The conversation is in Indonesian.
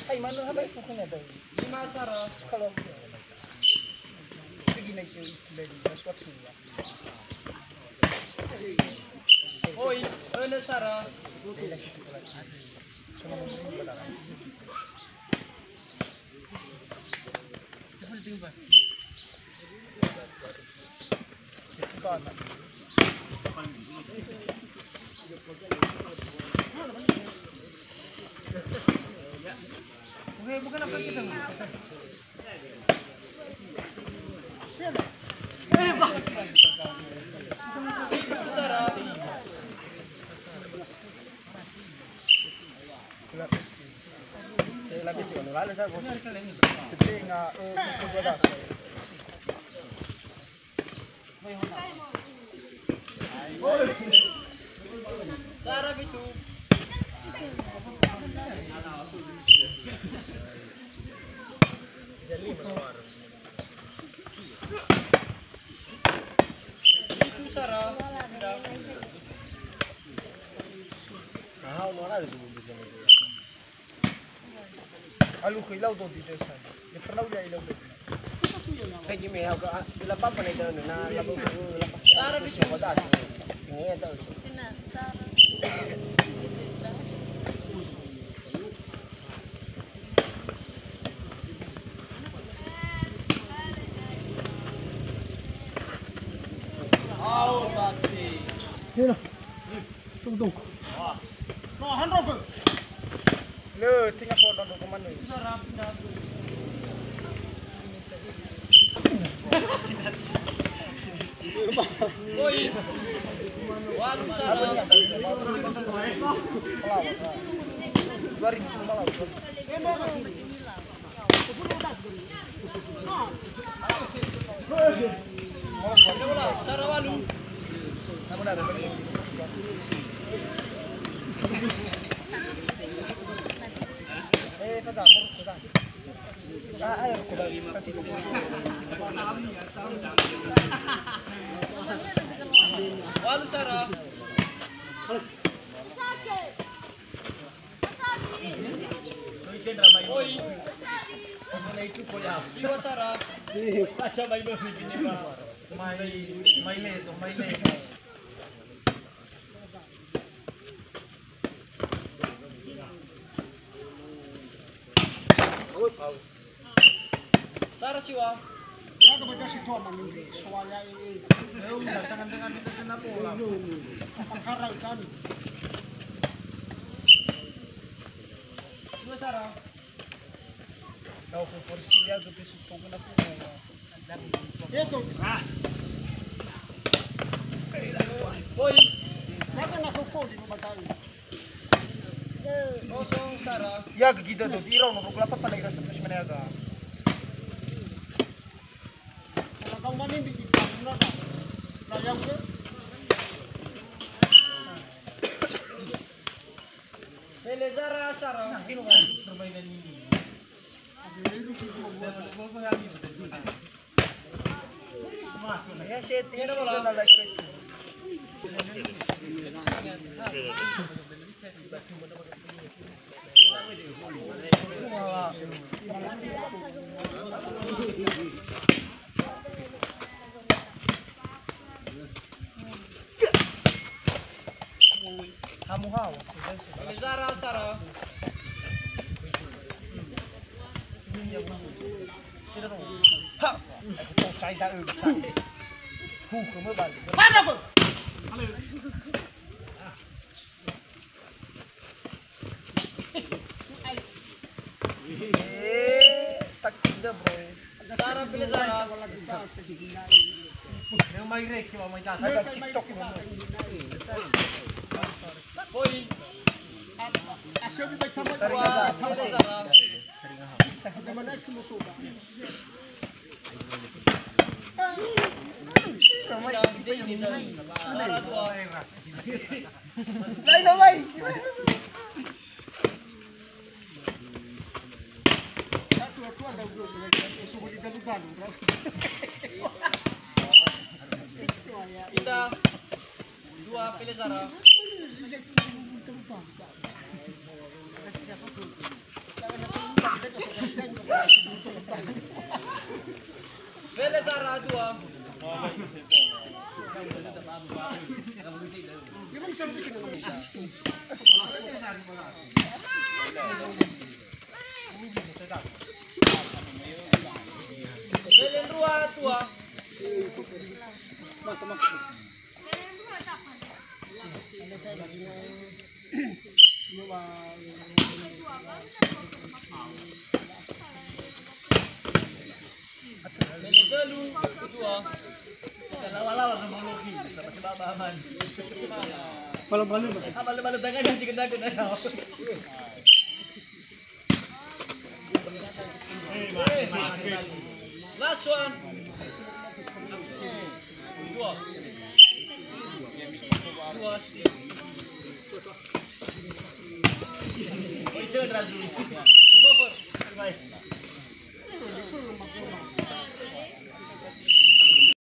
Ay, mana habis bukannya tadi? Lima Sarah kalau pergi naik ke dari sesuatu ya. Oi, mana Sarah? Cuma mau berapa? Full team bas. Itu kan. Bukan apa kita. Bah. Sarah. Saya lagi sih, lalu saya bos. Tapi nggak berbuat. Sarah itu. Jadi keluar. Itu Sarah. Nah, ada sebelum bisa itu. Alu hilau tuh di desa. Ya pernah udah hilau tuh. Kayak gini ya, bila papa nih dah, nah lalu lepas. Sarah bisa kodas. Ini ada. Hina, tunggu. No, handrover. Le, tinggal foto dokumen ni. Sarap dah. Oi. Wan sarap. Sarawalu. Walu Sarah. Oi. Itu koyak. Siwa Sarah. Baca baik begini Pak. Maile. Sarah siwa. Ya kemudian si tua mandi soalnya ini. Udah jangan dengan itu kenapa ulang. Karang kan. Siwa Sarah. Kau porsi dia tu besok kau kena punya. Itu. Oi. Jangan nak kau di rumah tahu. Kosong Sarah. Ya kita tu dirau nak kelapa pada rasa terus menaga. Kau mana di mana? Sayang ke? Bele Sarah. Ini kan permainan ini. Ya saya tinggal dalam live itu. Kamu hawa. Sarah. Ha. Aku tahu saya dah bisa. Kamu balik. Mana aku? Tak ada bro. Sarah pilih Sarah. Yang main rek cuma main jasa. Ada TikTok ini. Boy. Asyik kita tambah Sarah. Sering apa? Mana cuma soba. Kita dua pilih Zara. Pilih Zara dua. Belen dua tua. Belen galu dua. Lawa-lawa ng mga loki sa pagbabaman. Malam-malam ba? Malam-malam dagan yan sigad-dagan na raw. Last one. Dua. Dua. Oh, isa na dulu. Dua, 4. Bye.